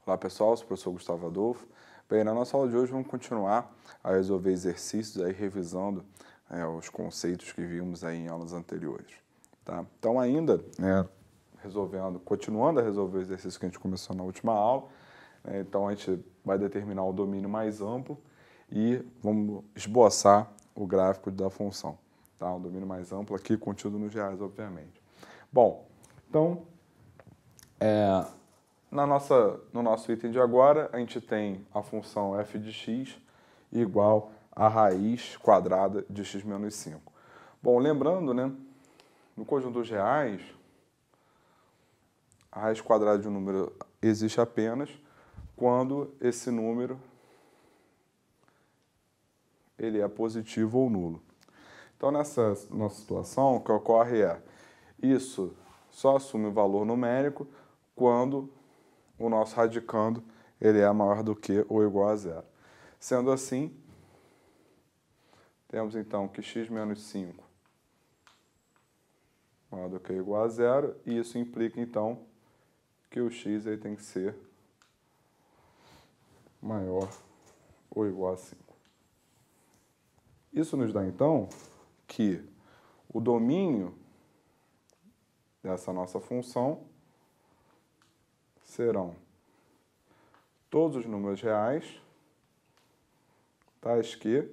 Olá pessoal, sou o professor Gustavo Adolfo. Bem, na nossa aula de hoje vamos continuar a resolver exercícios aí revisando os conceitos que vimos aí em aulas anteriores. Tá? Então ainda continuando a resolver o exercício que a gente começou na última aula, então a gente vai determinar o domínio mais amplo e vamos esboçar o gráfico da função. Tá? O domínio mais amplo aqui contido nos reais, obviamente. Bom, então no nosso item de agora, a gente tem a função f de x igual a raiz quadrada de x menos 5. Bom, lembrando, né, no conjunto dos reais, a raiz quadrada de um número existe apenas quando esse número ele é positivo ou nulo. Então, nessa nossa situação, o que ocorre é isso só assume o valor numérico quando o nosso radicando ele é maior do que ou igual a zero. Sendo assim, temos então que x menos 5 maior do que ou igual a zero, e isso implica então que o x aí tem que ser maior ou igual a 5. Isso nos dá então que o domínio dessa nossa função serão todos os números reais, tais que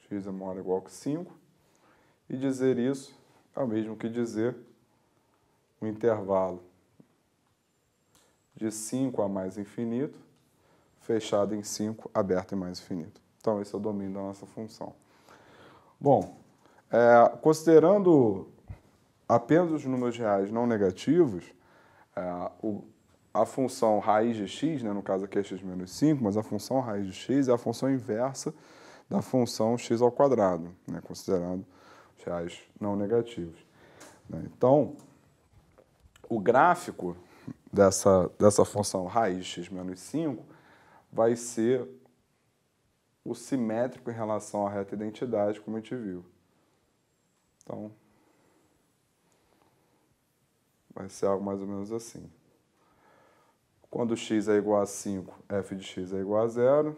x é maior ou igual que 5, e dizer isso é o mesmo que dizer o intervalo de 5 a mais infinito, fechado em 5, aberto em mais infinito. Então, esse é o domínio da nossa função. Bom, considerando apenas os números reais não negativos, a função raiz de x, né, no caso aqui é x menos 5, mas a função raiz de x é a função inversa da função x ao quadrado, né, considerando os reais não negativos. Então, o gráfico dessa função raiz de x menos 5 vai ser o simétrico em relação à reta identidade, como a gente viu. Então, vai ser algo mais ou menos assim. Quando x é igual a 5, f de x é igual a 0.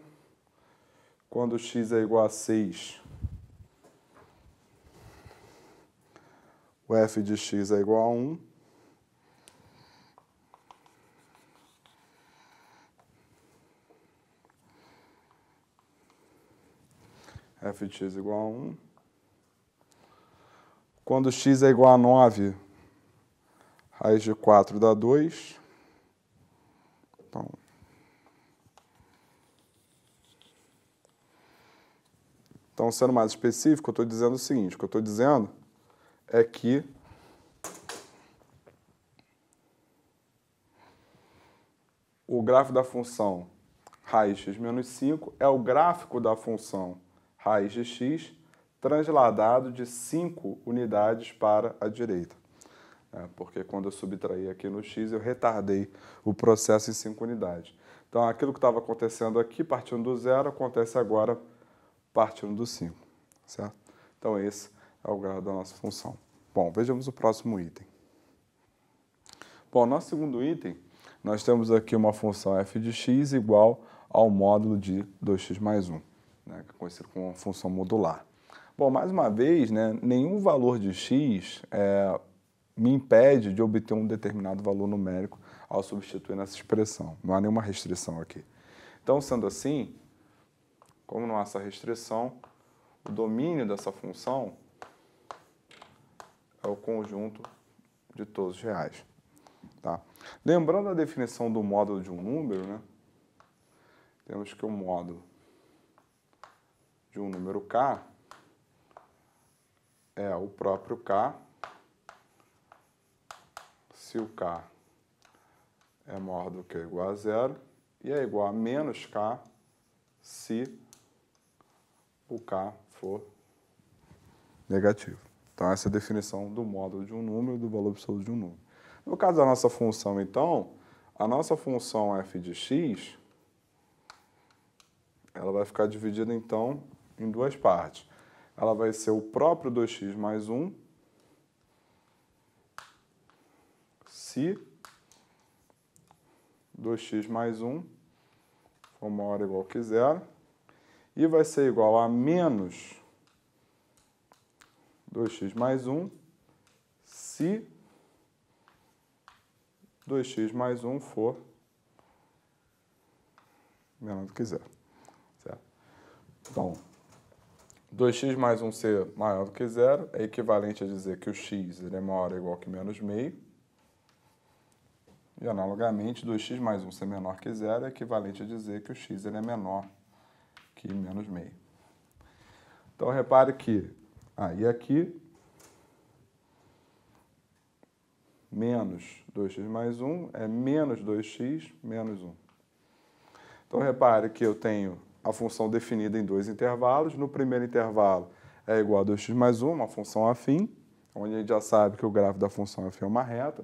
Quando x é igual a 6, o f de x é igual a 1. F de x igual a 1. Quando x é igual a 9, raiz de 4 dá 2. Então, sendo mais específico, eu estou dizendo o seguinte, o que eu estou dizendo é que o gráfico da função raiz de x menos 5 é o gráfico da função raiz de x transladado de 5 unidades para a direita. Porque quando eu subtraí aqui no x, eu retardei o processo em 5 unidades. Então, aquilo que estava acontecendo aqui, partindo do zero, acontece agora partindo do 5, certo? Então, esse é o grau da nossa função. Bom, vejamos o próximo item. Bom, no nosso segundo item, nós temos aqui uma função f de x igual ao módulo de 2x mais 1, né, que é conhecido como uma função modular. Bom, mais uma vez, né, nenhum valor de x me impede de obter um determinado valor numérico ao substituir nessa expressão. Não há nenhuma restrição aqui. Então, sendo assim, como não há essa restrição, o domínio dessa função é o conjunto de todos os reais. Tá? Lembrando a definição do módulo de um número, né? Temos que o módulo de um número k é o próprio k se o k é maior do que ou igual a zero e é igual a menos k se o k for negativo. Então, essa é a definição do módulo de um número, do valor absoluto de um número. No caso da nossa função, então, a nossa função f de x, ela vai ficar dividida, então, em duas partes. Ela vai ser o próprio 2x mais 1, se 2x mais 1 for maior ou igual que zero. E vai ser igual a menos 2x mais 1 se 2x mais 1 for menor do que zero. Certo? Então, 2x mais 1 ser maior do que zero é equivalente a dizer que o x ele é maior ou igual que menos meio. E, analogamente, 2x mais 1 ser menor que zero é equivalente a dizer que o x ele é menor que menos meio. Então, repare que aí aqui, menos 2x mais 1 é menos 2x menos 1. Então, repare que eu tenho a função definida em dois intervalos. No primeiro intervalo é igual a 2x mais 1, uma função afim, onde a gente já sabe que o gráfico da função afim é uma reta.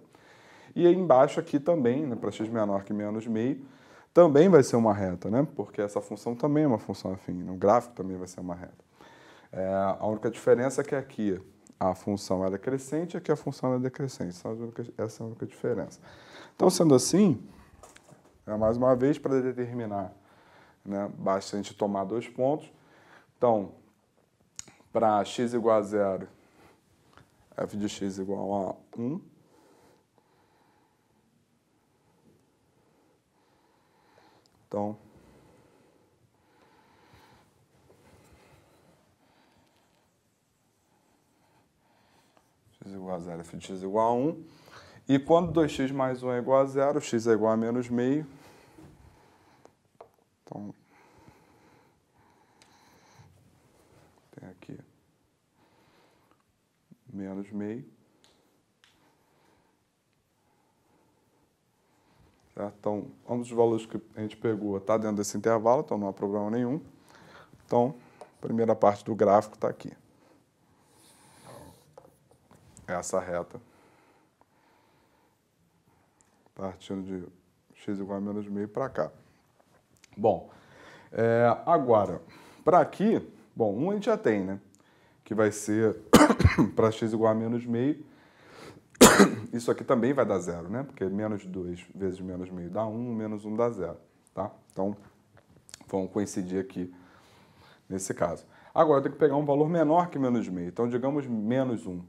E aí embaixo aqui também, né, para x menor que menos meio, também vai ser uma reta, né? Porque essa função também é uma função afim, o gráfico também vai ser uma reta. A única diferença é que aqui a função ela é crescente e aqui a função ela é decrescente. Essa é a única diferença. Então, sendo assim, mais uma vez, para determinar, né, basta a gente tomar dois pontos. Então, para x igual a zero, f de x igual a 1. Então, x igual a zero, f de x igual a 1. E quando 2x mais 1 é igual a zero, x é igual a menos meio. Então, tem aqui menos meio. Certo? Então, ambos os valores que a gente pegou estão dentro desse intervalo, então não há problema nenhum. Então, a primeira parte do gráfico está aqui. Essa reta. Partindo de x igual a menos meio para cá. Bom, agora, para aqui, bom, um a gente já tem, né? Que vai ser para x igual a menos meio. Isso aqui também vai dar zero, né? Porque menos 2 vezes menos meio dá 1, menos 1 dá zero, tá? Então, vão coincidir aqui nesse caso. Agora, eu tenho que pegar um valor menor que menos meio. Então, digamos menos 1,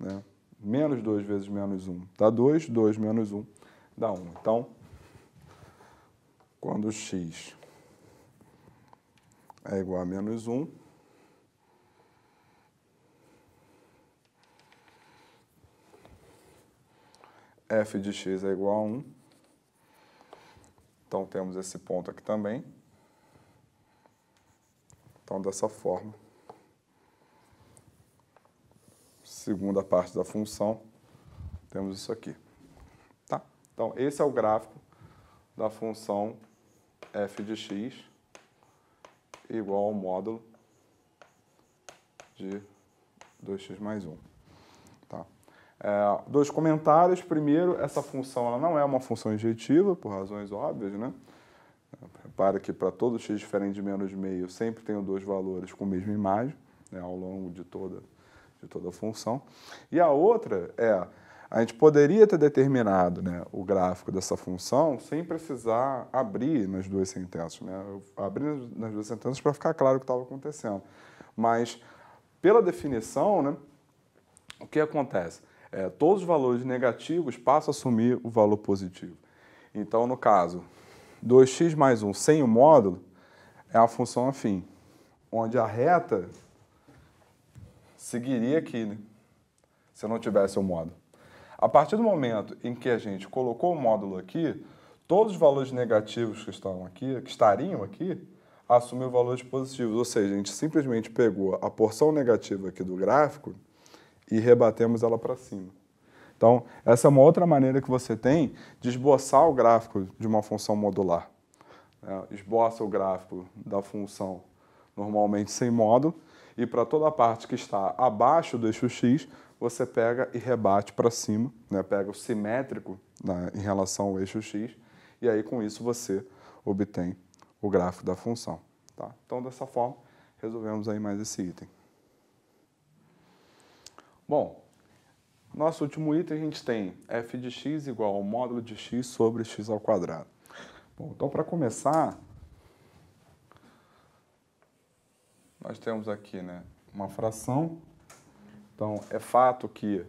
né? Menos 2 vezes menos 1 dá 2, 2 menos 1 dá 1. Então, quando x é igual a menos 1, f de x é igual a 1. Então, temos esse ponto aqui também. Então, dessa forma, segunda parte da função, temos isso aqui. Tá? Então, esse é o gráfico da função f de x igual ao módulo de 2x mais 1. Tá? Dois comentários. Primeiro, essa função ela não é uma função injetiva, por razões óbvias, né? Repara que para todo x diferente de menos meio, sempre tenho dois valores com a mesma imagem, né, ao longo de toda a função. E a outra a gente poderia ter determinado, né, o gráfico dessa função sem precisar abrir nas duas sentenças. Né? Eu abri nas duas sentenças para ficar claro o que estava acontecendo. Mas, pela definição, né, o que acontece? Todos os valores negativos passam a assumir o valor positivo. Então, no caso, 2x mais 1 sem o módulo é a função afim, onde a reta seguiria aqui, né, se eu não tivesse o módulo. A partir do momento em que a gente colocou o módulo aqui, todos os valores negativos que estariam aqui, assumiram valores positivos. Ou seja, a gente simplesmente pegou a porção negativa aqui do gráfico e rebatemos ela para cima. Então, essa é uma outra maneira que você tem de esboçar o gráfico de uma função modular. Esboça o gráfico da função normalmente sem módulo, e para toda a parte que está abaixo do eixo x, você pega e rebate para cima, né? Pega o simétrico, né, em relação ao eixo x, e aí com isso você obtém o gráfico da função. Tá? Então, dessa forma, resolvemos aí mais esse item. Bom, nosso último item a gente tem f de x igual ao módulo de x sobre x ao quadrado. Bom, então para começar, nós temos aqui, né, uma fração. Então, é fato que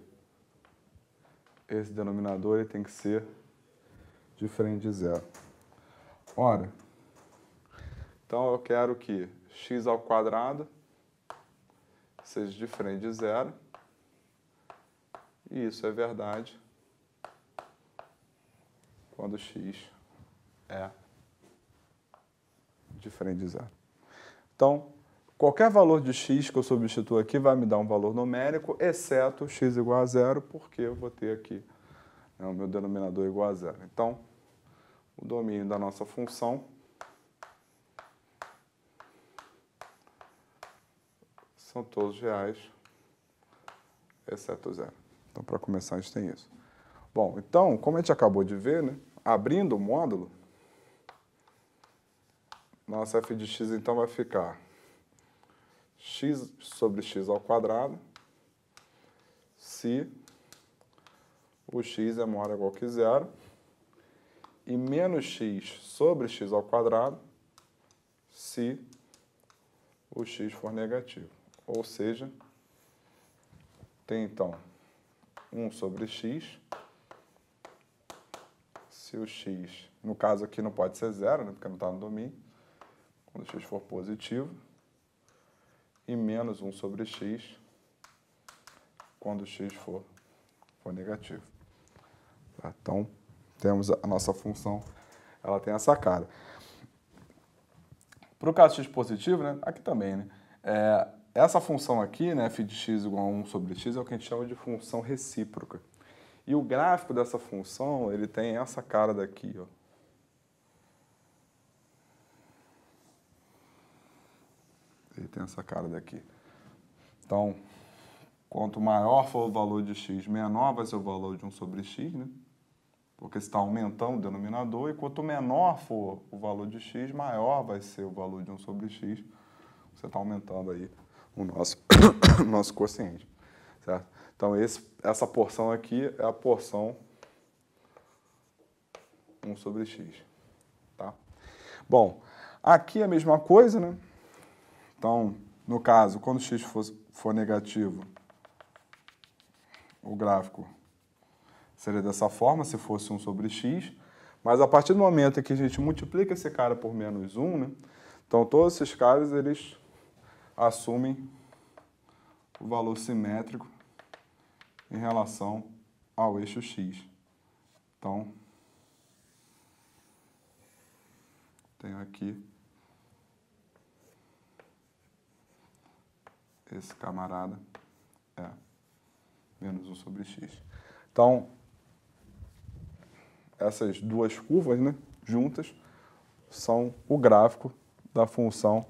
esse denominador ele tem que ser diferente de zero. Ora, então eu quero que x ao quadrado seja diferente de zero. E isso é verdade quando x é diferente de zero. Então, qualquer valor de x que eu substituo aqui vai me dar um valor numérico, exceto x igual a zero, porque eu vou ter aqui, né, o meu denominador igual a zero. Então, o domínio da nossa função são todos reais, exceto zero. Então, para começar, a gente tem isso. Bom, então, como a gente acabou de ver, né, abrindo o módulo, nossa f de x, então, vai ficar x sobre x ao quadrado, se o x é maior ou igual que zero, e menos x sobre x ao quadrado, se o x for negativo. Ou seja, tem, então, 1 sobre x, se o x, no caso aqui não pode ser zero, né, porque não está no domínio, quando x for positivo, e menos 1 sobre x quando x for negativo. Tá? Então, temos a nossa função, ela tem essa cara. Para o caso x positivo, né, aqui também, né, essa função aqui, né, f de x igual a 1 sobre x, é o que a gente chama de função recíproca. E o gráfico dessa função, ele tem essa cara daqui, ó. Ele tem essa cara daqui. Então, quanto maior for o valor de x, menor vai ser o valor de 1 sobre x, né? Porque você está aumentando o denominador, e quanto menor for o valor de x, maior vai ser o valor de 1 sobre x. Você está aumentando aí o nosso quociente, certo? Então, essa porção aqui é a porção 1 sobre x, tá? Bom, aqui é a mesma coisa, né? Então, no caso, quando x for negativo, o gráfico seria dessa forma, se fosse 1 sobre x. Mas a partir do momento em que a gente multiplica esse cara por menos 1, né? Então, todos esses caras, eles assumem o valor simétrico em relação ao eixo x. Então, tenho aqui esse camarada é menos 1 sobre x. Então, essas duas curvas, né, juntas, são o gráfico da função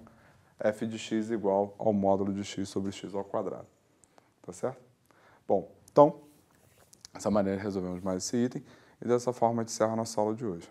f de x igual ao módulo de x sobre x ao quadrado. Tá certo? Bom, então, dessa maneira resolvemos mais esse item, e dessa forma a gente encerra a nossa aula de hoje.